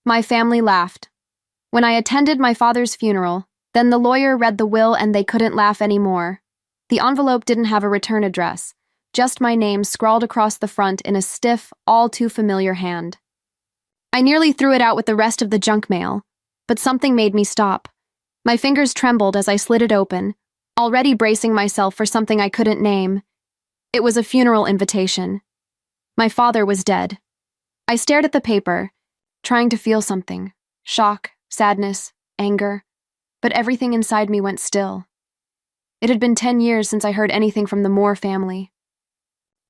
My family laughed. When I attended my father's funeral, then the lawyer read the will and they couldn't laugh anymore. The envelope didn't have a return address, just my name scrawled across the front in a stiff, all too familiar hand. I nearly threw it out with the rest of the junk mail, but something made me stop. My fingers trembled as I slid it open, already bracing myself for something I couldn't name. It was a funeral invitation. My father was dead. I stared at the paper, trying to feel something. Shock, sadness, anger. But everything inside me went still. It had been 10 years since I heard anything from the Moore family.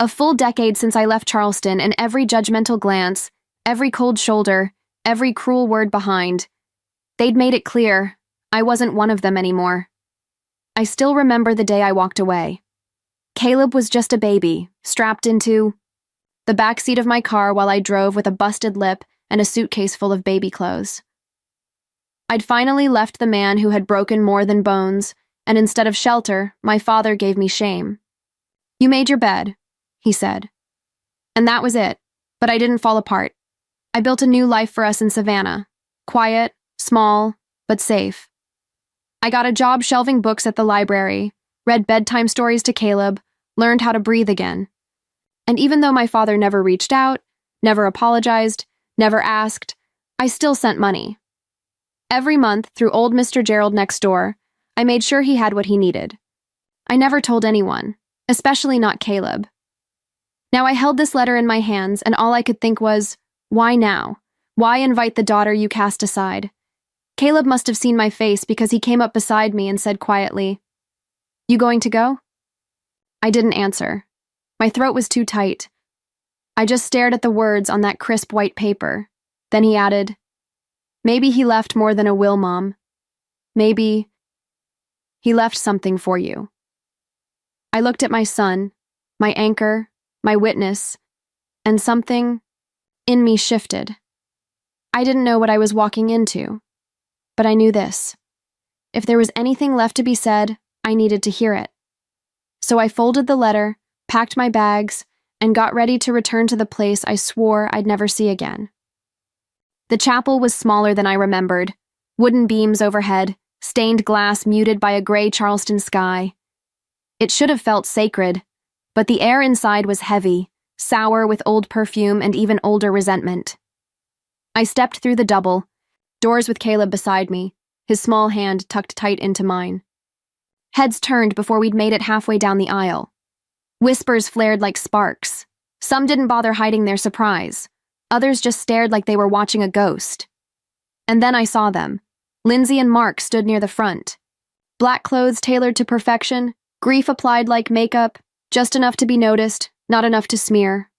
A full decade since I left Charleston, and every judgmental glance, every cold shoulder, every cruel word behind. They'd made it clear I wasn't one of them anymore. I still remember the day I walked away. Caleb was just a baby, strapped into the backseat of my car while I drove with a busted lip and a suitcase full of baby clothes. I'd finally left the man who had broken more than bones, and instead of shelter, my father gave me shame. "You made your bed," he said. And that was it, but I didn't fall apart. I built a new life for us in Savannah. Quiet, small, but safe. I got a job shelving books at the library, read bedtime stories to Caleb, learned how to breathe again. And even though my father never reached out, never apologized, never asked, I still sent money. Every month, through old Mr. Gerald next door, I made sure he had what he needed. I never told anyone, especially not Caleb. Now I held this letter in my hands, and all I could think was, why now? Why invite the daughter you cast aside? Caleb must have seen my face because he came up beside me and said quietly, "You going to go?" I didn't answer. My throat was too tight. I just stared at the words on that crisp white paper. Then he added, "Maybe he left more than a will, Mom. Maybe he left something for you." I looked at my son, my anchor, my witness, and something in me shifted. I didn't know what I was walking into, but I knew this. If there was anything left to be said, I needed to hear it. So I folded the letter, packed my bags, and got ready to return to the place I swore I'd never see again. The chapel was smaller than I remembered, wooden beams overhead, stained glass muted by a gray Charleston sky. It should have felt sacred, but the air inside was heavy, sour with old perfume and even older resentment. I stepped through the double, doors with Caleb beside me, his small hand tucked tight into mine. Heads turned before we'd made it halfway down the aisle. Whispers flared like sparks. Some didn't bother hiding their surprise. Others just stared like they were watching a ghost. And then I saw them. Lindsay and Mark stood near the front. Black clothes tailored to perfection, grief applied like makeup, just enough to be noticed, not enough to smear.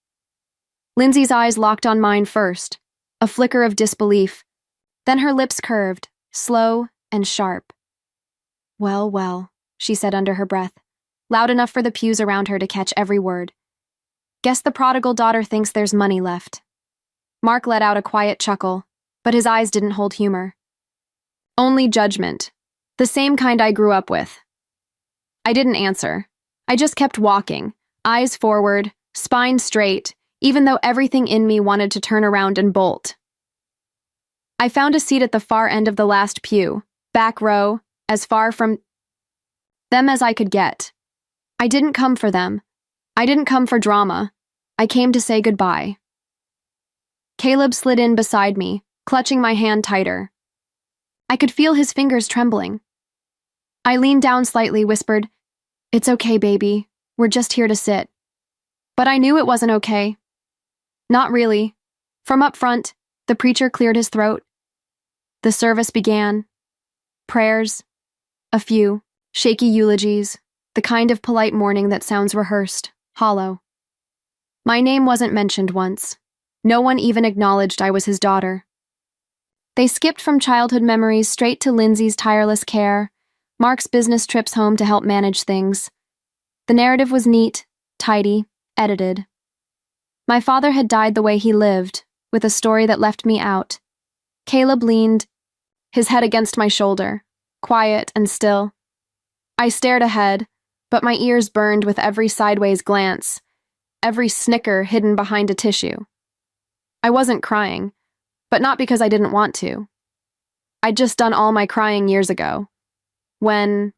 Lindsay's eyes locked on mine first, a flicker of disbelief. Then her lips curved, slow and sharp. "Well, well," she said under her breath, loud enough for the pews around her to catch every word. "Guess the prodigal daughter thinks there's money left." Mark let out a quiet chuckle, but his eyes didn't hold humor. Only judgment, the same kind I grew up with. I didn't answer. I just kept walking, eyes forward, spine straight, even though everything in me wanted to turn around and bolt. I found a seat at the far end of the last pew, back row, as far from them as I could get. I didn't come for them. I didn't come for drama. I came to say goodbye. Caleb slid in beside me, clutching my hand tighter. I could feel his fingers trembling. I leaned down slightly, whispered, "It's okay, baby. We're just here to sit." But I knew it wasn't okay. Not really. From up front, the preacher cleared his throat. The service began. Prayers. A few. Shaky eulogies. The kind of polite mourning that sounds rehearsed, hollow. My name wasn't mentioned once. No one even acknowledged I was his daughter. They skipped from childhood memories straight to Lindsay's tireless care, Mark's business trips home to help manage things. The narrative was neat, tidy, edited. My father had died the way he lived, with a story that left me out. Caleb leaned, his head against my shoulder, quiet and still. I stared ahead, but my ears burned with every sideways glance, every snicker hidden behind a tissue. I wasn't crying. But not because I didn't want to. I'd just done all my crying years ago. When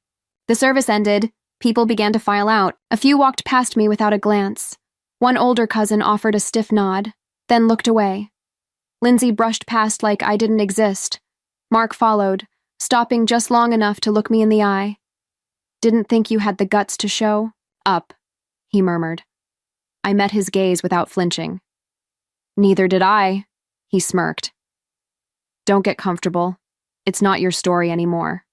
the service ended, people began to file out. A few walked past me without a glance. One older cousin offered a stiff nod, then looked away. Lindsay brushed past like I didn't exist. Mark followed, stopping just long enough to look me in the eye. "Didn't think you had the guts to show up," he murmured. I met his gaze without flinching. "Neither did I," he smirked. "Don't get comfortable. It's not your story anymore."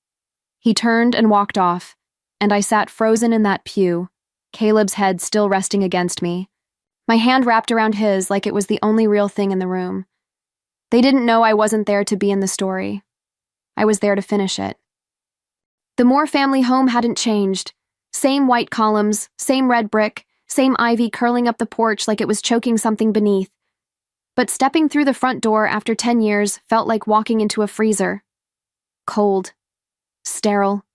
He turned and walked off, and I sat frozen in that pew, Caleb's head still resting against me, my hand wrapped around his like it was the only real thing in the room. They didn't know I wasn't there to be in the story. I was there to finish it. The Moore family home hadn't changed. Same white columns, same red brick, same ivy curling up the porch like it was choking something beneath. But stepping through the front door after 10 years felt like walking into a freezer. Cold. Sterile.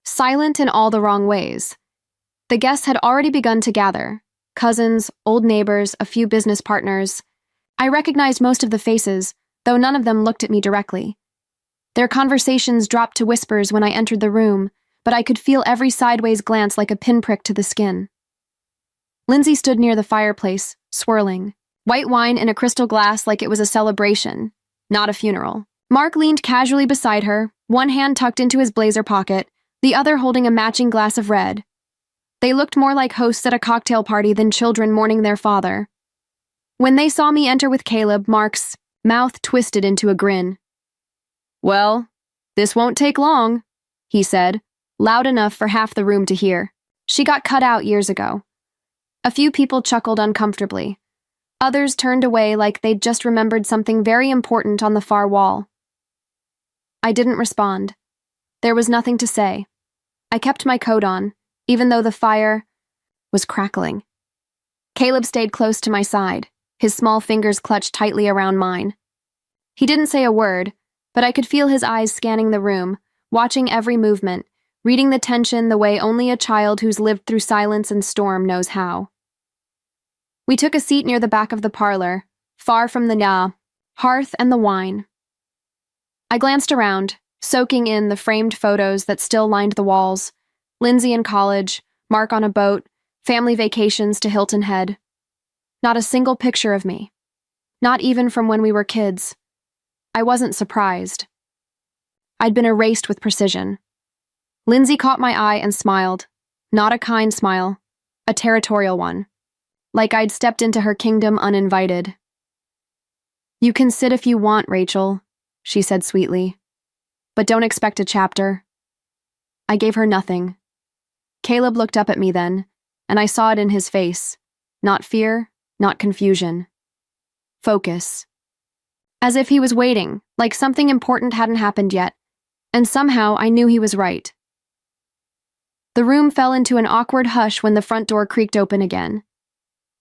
Silent in all the wrong ways. The guests had already begun to gather. Cousins, old neighbors, a few business partners. I recognized most of the faces, though none of them looked at me directly. Their conversations dropped to whispers when I entered the room, but I could feel every sideways glance like a pinprick to the skin. Lindsay stood near the fireplace, swirling. White wine in a crystal glass like it was a celebration, not a funeral. Mark leaned casually beside her, one hand tucked into his blazer pocket, the other holding a matching glass of red. They looked more like hosts at a cocktail party than children mourning their father. When they saw me enter with Caleb, Mark's mouth twisted into a grin. "Well, this won't take long," he said, loud enough for half the room to hear. She got cut out years ago. A few people chuckled uncomfortably. Others turned away like they'd just remembered something very important on the far wall. I didn't respond. There was nothing to say. I kept my coat on, even though the fire was crackling. Caleb stayed close to my side, his small fingers clutched tightly around mine. He didn't say a word, but I could feel his eyes scanning the room, watching every movement, reading the tension the way only a child who's lived through silence and storm knows how. We took a seat near the back of the parlor, far from the hearth and the wine. I glanced around, soaking in the framed photos that still lined the walls. Lindsay in college, Mark on a boat, family vacations to Hilton Head. Not a single picture of me. Not even from when we were kids. I wasn't surprised. I'd been erased with precision. Lindsay caught my eye and smiled. Not a kind smile, a territorial one. Like I'd stepped into her kingdom uninvited. "You can sit if you want, Rachel," she said sweetly. "But don't expect a chapter." I gave her nothing. Caleb looked up at me then, and I saw it in his face. Not fear, not confusion. Focus. As if he was waiting, like something important hadn't happened yet, and somehow I knew he was right. The room fell into an awkward hush when the front door creaked open again.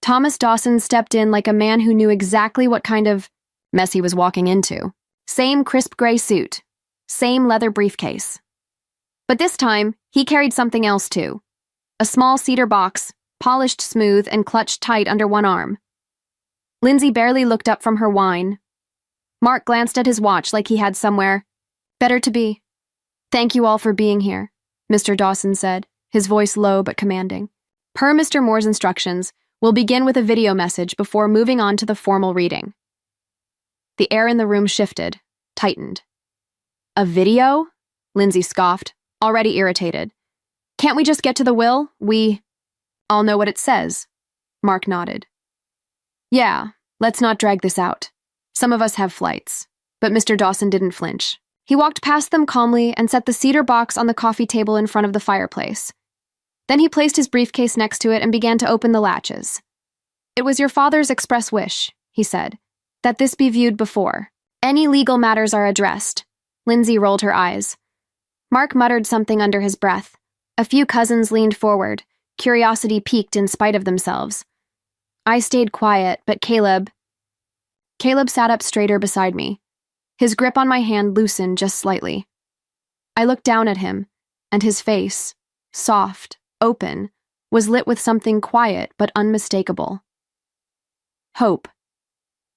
Thomas Dawson stepped in like a man who knew exactly what kind of mess he was walking into. Same crisp gray suit. Same leather briefcase. But this time, he carried something else too. A small cedar box, polished smooth and clutched tight under one arm. Lindsay barely looked up from her wine. Mark glanced at his watch like he had somewhere better to be. "Thank you all for being here," Mr. Dawson said, his voice low but commanding. "Per Mr. Moore's instructions, we'll begin with a video message before moving on to the formal reading." The air in the room shifted, tightened. "A video?" Lindsay scoffed, already irritated. "Can't we just get to the will? We all know what it says." Mark nodded. "Yeah, let's not drag this out. Some of us have flights." But Mr. Dawson didn't flinch. He walked past them calmly and set the cedar box on the coffee table in front of the fireplace. Then he placed his briefcase next to it and began to open the latches. "It was your father's express wish," he said, "that this be viewed before any legal matters are addressed." Lindsay rolled her eyes. Mark muttered something under his breath. A few cousins leaned forward, curiosity piqued in spite of themselves. I stayed quiet, but Caleb sat up straighter beside me. His grip on my hand loosened just slightly. I looked down at him, and his face, soft, open, was lit with something quiet but unmistakable. Hope.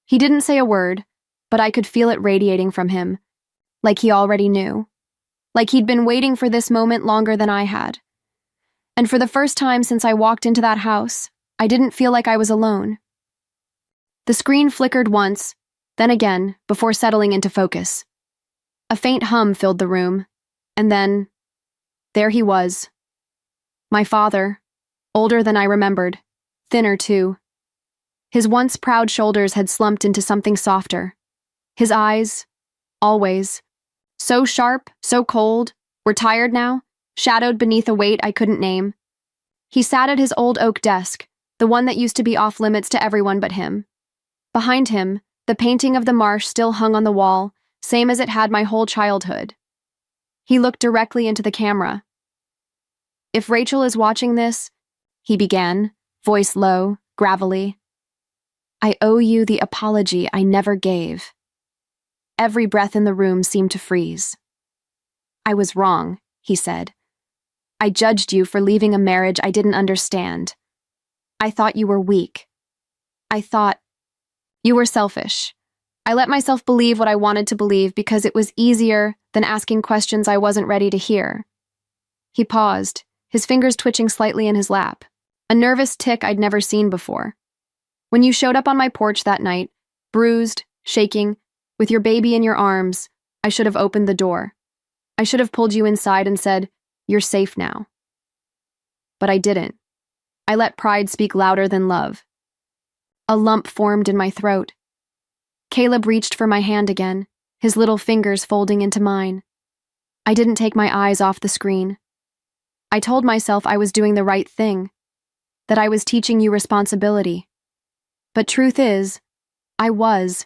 He didn't say a word, but I could feel it radiating from him, like he already knew. Like he'd been waiting for this moment longer than I had. And for the first time since I walked into that house, I didn't feel like I was alone. The screen flickered once, then again, before settling into focus. A faint hum filled the room, and then, there he was. My father, older than I remembered, thinner too. His once proud shoulders had slumped into something softer. His eyes, always, so sharp, so cold, were tired now, shadowed beneath a weight I couldn't name. He sat at his old oak desk, the one that used to be off limits to everyone but him. Behind him, the painting of the marsh still hung on the wall, same as it had my whole childhood. He looked directly into the camera. "If Rachel is watching this," he began, voice low, gravelly, "I owe you the apology I never gave." Every breath in the room seemed to freeze. "I was wrong," he said. "I judged you for leaving a marriage I didn't understand. I thought you were weak. I thought you were selfish. I let myself believe what I wanted to believe because it was easier than asking questions I wasn't ready to hear." He paused, his fingers twitching slightly in his lap, a nervous tick I'd never seen before. "When you showed up on my porch that night, bruised, shaking, with your baby in your arms, I should have opened the door. I should have pulled you inside and said, 'You're safe now.' But I didn't. I let pride speak louder than love." A lump formed in my throat. Caleb reached for my hand again, his little fingers folding into mine. I didn't take my eyes off the screen. I told myself I was doing the right thing, that I was teaching you responsibility. But truth is, I was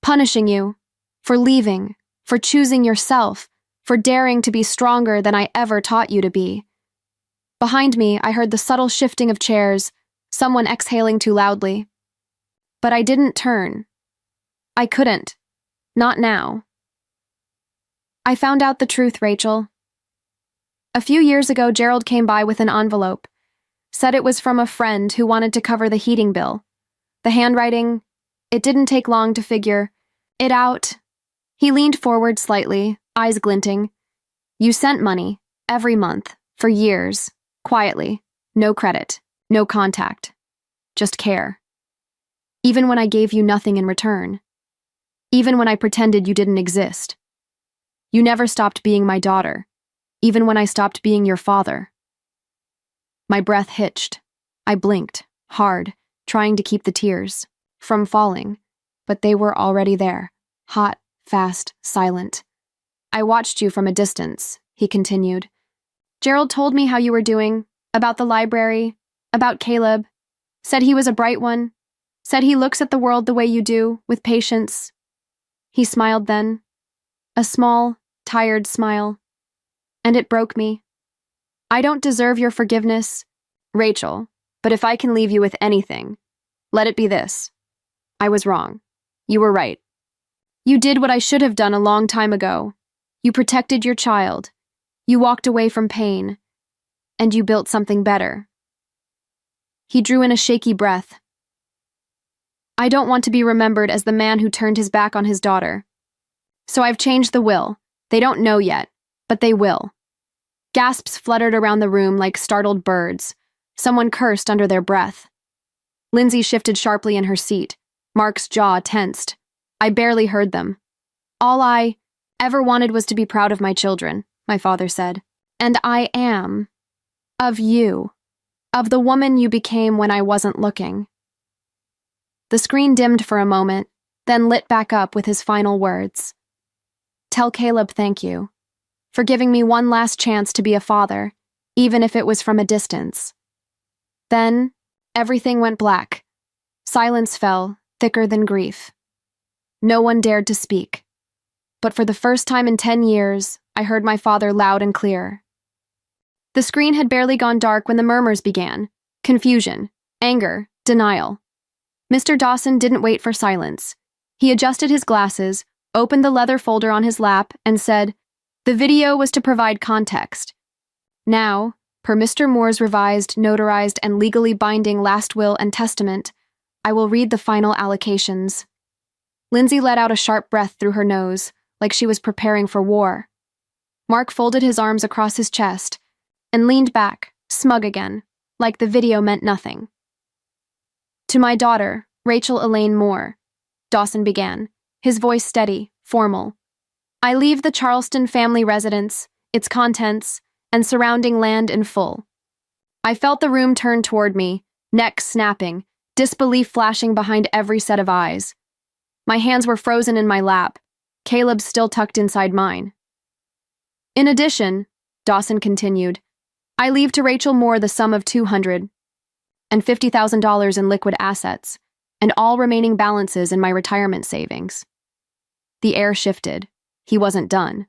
punishing you for leaving, for choosing yourself, for daring to be stronger than I ever taught you to be. Behind me, I heard the subtle shifting of chairs, someone exhaling too loudly. But I didn't turn. I couldn't. Not now. "I found out the truth, Rachel. A few years ago, Gerald came by with an envelope. Said it was from a friend who wanted to cover the heating bill. The handwriting, it didn't take long to figure it out." He leaned forward slightly, eyes glinting. "You sent money, every month, for years, quietly, no credit, no contact, just care. Even when I gave you nothing in return. Even when I pretended you didn't exist. You never stopped being my daughter, even when I stopped being your father." My breath hitched. I blinked, hard, trying to keep the tears from falling, but they were already there, hot, fast, silent. "I watched you from a distance," he continued. "Gerald told me how you were doing, about the library, about Caleb, said he was a bright one, said he looks at the world the way you do, with patience." He smiled then, a small, tired smile, and it broke me. "I don't deserve your forgiveness, Rachel, but if I can leave you with anything, let it be this. I was wrong. You were right. You did what I should have done a long time ago. You protected your child. You walked away from pain. And you built something better." He drew in a shaky breath. "I don't want to be remembered as the man who turned his back on his daughter. So I've changed the will. They don't know yet, but they will." Gasps fluttered around the room like startled birds. Someone cursed under their breath. Lindsay shifted sharply in her seat. Mark's jaw tensed. I barely heard them. "All I ever wanted was to be proud of my children," my father said. "And I am. Of you. Of the woman you became when I wasn't looking." The screen dimmed for a moment, then lit back up with his final words. "Tell Caleb thank you, for giving me one last chance to be a father, even if it was from a distance." Then, everything went black. Silence fell, thicker than grief. No one dared to speak. But for the first time in 10 years, I heard my father loud and clear. The screen had barely gone dark when the murmurs began. Confusion, anger, denial. Mr. Dawson didn't wait for silence. He adjusted his glasses, opened the leather folder on his lap, and said, "The video was to provide context. Now, per Mr. Moore's revised, notarized, and legally binding last will and testament, I will read the final allocations." Lindsay let out a sharp breath through her nose, like she was preparing for war. Mark folded his arms across his chest and leaned back, smug again, like the video meant nothing. To my daughter, Rachel Elaine Moore, Dawson began, his voice steady, formal. I leave the Charleston family residence, its contents, and surrounding land in full. I felt the room turn toward me, neck snapping, disbelief flashing behind every set of eyes. My hands were frozen in my lap, Caleb's still tucked inside mine. In addition, Dawson continued, I leave to Rachel Moore the sum of $250,000 in liquid assets, and all remaining balances in my retirement savings. The air shifted. He wasn't done.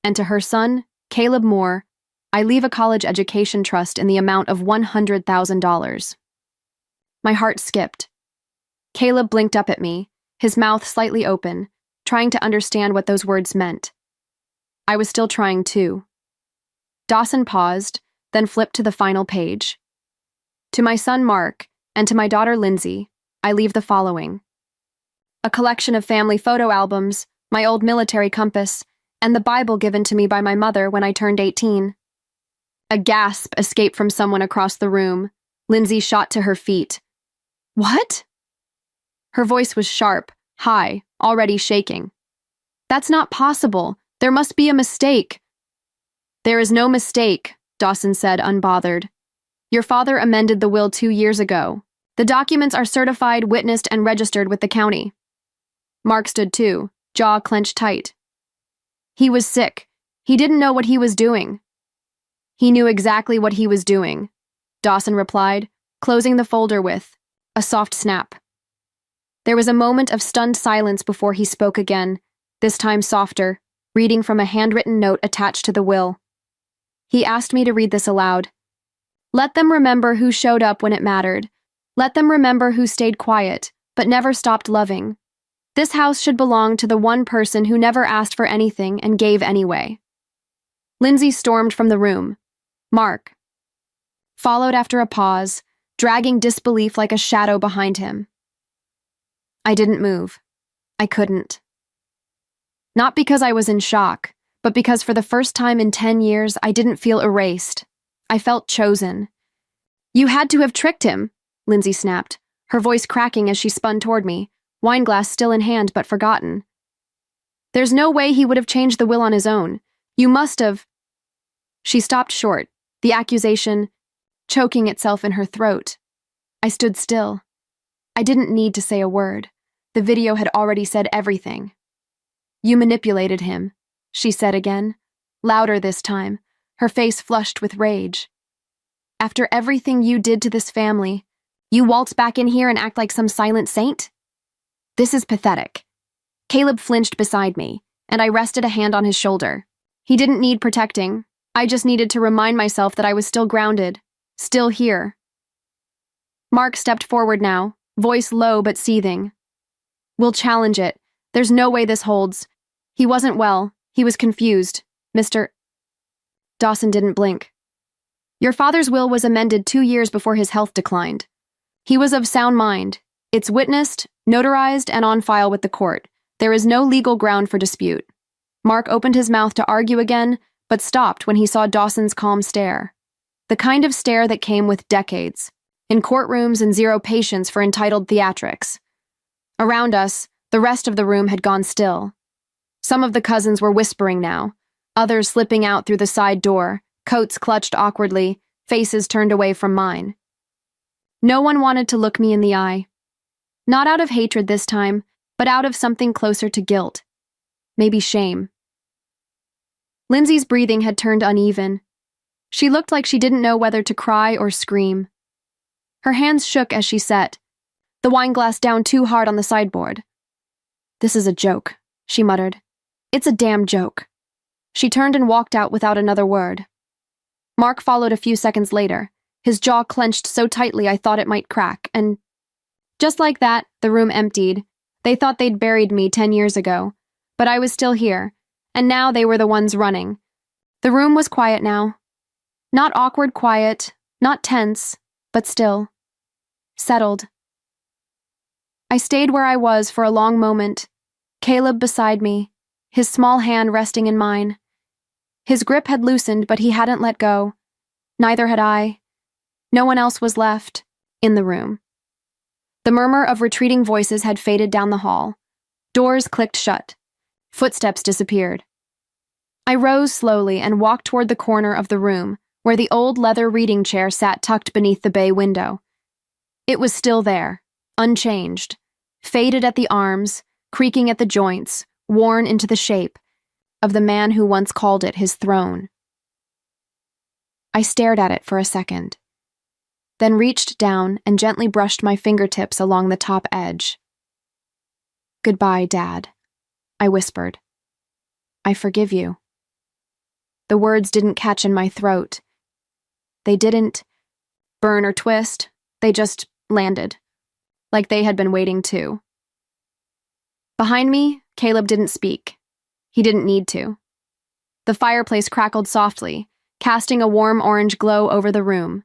And to her son, Caleb Moore, I leave a college education trust in the amount of $100,000. My heart skipped. Caleb blinked up at me, his mouth slightly open, trying to understand what those words meant. I was still trying too. Dawson paused, then flipped to the final page. To my son Mark, and to my daughter Lindsay, I leave the following: a collection of family photo albums, my old military compass, and the Bible given to me by my mother when I turned 18. A gasp escaped from someone across the room. Lindsay shot to her feet. What? Her voice was sharp, high, already shaking. That's not possible. There must be a mistake. There is no mistake, Dawson said, unbothered. Your father amended the will 2 years ago. The documents are certified, witnessed, and registered with the county. Mark stood too, jaw clenched tight. He was sick. He didn't know what he was doing. He knew exactly what he was doing, Dawson replied, closing the folder with a soft snap. There was a moment of stunned silence before he spoke again, this time softer, reading from a handwritten note attached to the will. He asked me to read this aloud. Let them remember who showed up when it mattered. Let them remember who stayed quiet, but never stopped loving. This house should belong to the one person who never asked for anything and gave anyway. Lindsay stormed from the room. Mark followed after a pause, dragging disbelief like a shadow behind him. I didn't move. I couldn't. Not because I was in shock, but because for the first time in 10 years, I didn't feel erased. I felt chosen. You had to have tricked him, Lindsay snapped, her voice cracking as she spun toward me, wineglass still in hand but forgotten. There's no way he would have changed the will on his own. You must have. She stopped short, the accusation choking itself in her throat. I stood still. I didn't need to say a word. The video had already said everything. You manipulated him, she said again, louder this time, her face flushed with rage. After everything you did to this family, you waltz back in here and act like some silent saint? This is pathetic. Caleb flinched beside me, and I rested a hand on his shoulder. He didn't need protecting. I just needed to remind myself that I was still grounded, still here. Mark stepped forward now, voice low but seething. We'll challenge it. There's no way this holds. He wasn't well. He was confused. Mr. Dawson didn't blink. Your father's will was amended 2 years before his health declined. He was of sound mind. It's witnessed, notarized, and on file with the court. There is no legal ground for dispute. Mark opened his mouth to argue again, but stopped when he saw Dawson's calm stare. The kind of stare that came with decades, in courtrooms and zero patience for entitled theatrics. Around us, the rest of the room had gone still. Some of the cousins were whispering now, others slipping out through the side door, coats clutched awkwardly, faces turned away from mine. No one wanted to look me in the eye. Not out of hatred this time, but out of something closer to guilt. Maybe shame. Lindsay's breathing had turned uneven. She looked like she didn't know whether to cry or scream. Her hands shook as she set, the wineglass down too hard on the sideboard. This is a joke, she muttered. It's a damn joke. She turned and walked out without another word. Mark followed a few seconds later, his jaw clenched so tightly I thought it might crack, and just like that, the room emptied. They thought they'd buried me 10 years ago, but I was still here, and now they were the ones running. The room was quiet now. Not awkward quiet, not tense, but still. Settled. I stayed where I was for a long moment, Caleb beside me, his small hand resting in mine. His grip had loosened, but he hadn't let go. Neither had I. No one else was left in the room. The murmur of retreating voices had faded down the hall. Doors clicked shut. Footsteps disappeared. I rose slowly and walked toward the corner of the room, where the old leather reading chair sat tucked beneath the bay window. It was still there, unchanged, faded at the arms, creaking at the joints, worn into the shape of the man who once called it his throne. I stared at it for a second, then reached down and gently brushed my fingertips along the top edge. "Goodbye, Dad," I whispered. "I forgive you." The words didn't catch in my throat. They didn't burn or twist, they just landed, like they had been waiting too. Behind me, Caleb didn't speak. He didn't need to. The fireplace crackled softly, casting a warm orange glow over the room.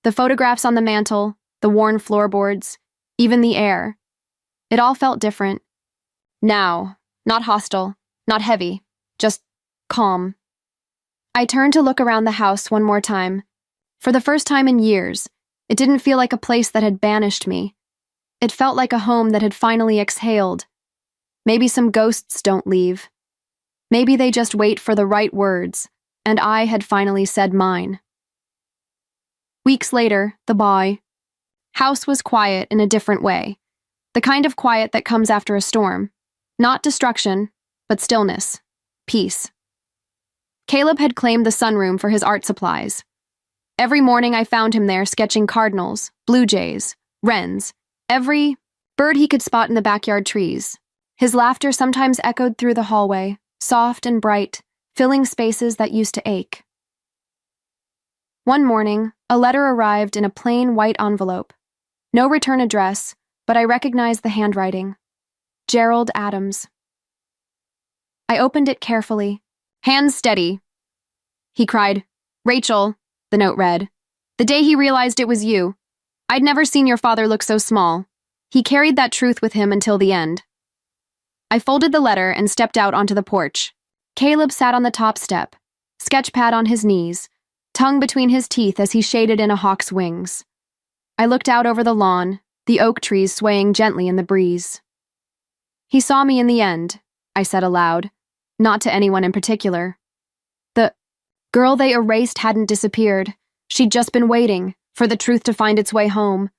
The photographs on the mantel, the worn floorboards, even the air. It all felt different. Now, not hostile, not heavy, just calm. I turned to look around the house one more time. For the first time in years, it didn't feel like a place that had banished me. It felt like a home that had finally exhaled. Maybe some ghosts don't leave. Maybe they just wait for the right words, and I had finally said mine. Weeks later, the boy. House was quiet in a different way. The kind of quiet that comes after a storm. Not destruction, but stillness. Peace. Caleb had claimed the sunroom for his art supplies. Every morning I found him there sketching cardinals, blue jays, wrens, every bird he could spot in the backyard trees. His laughter sometimes echoed through the hallway, soft and bright, filling spaces that used to ache. One morning, a letter arrived in a plain white envelope. No return address, but I recognized the handwriting. Gerald Adams. I opened it carefully. "Hands steady," he cried. "Rachel," the note read. "The day he realized it was you. I'd never seen your father look so small. He carried that truth with him until the end." I folded the letter and stepped out onto the porch. Caleb sat on the top step, sketchpad on his knees, tongue between his teeth as he shaded in a hawk's wings. I looked out over the lawn, the oak trees swaying gently in the breeze. "He saw me in the end," I said aloud, not to anyone in particular. The girl they erased hadn't disappeared. She'd just been waiting for the truth to find its way home.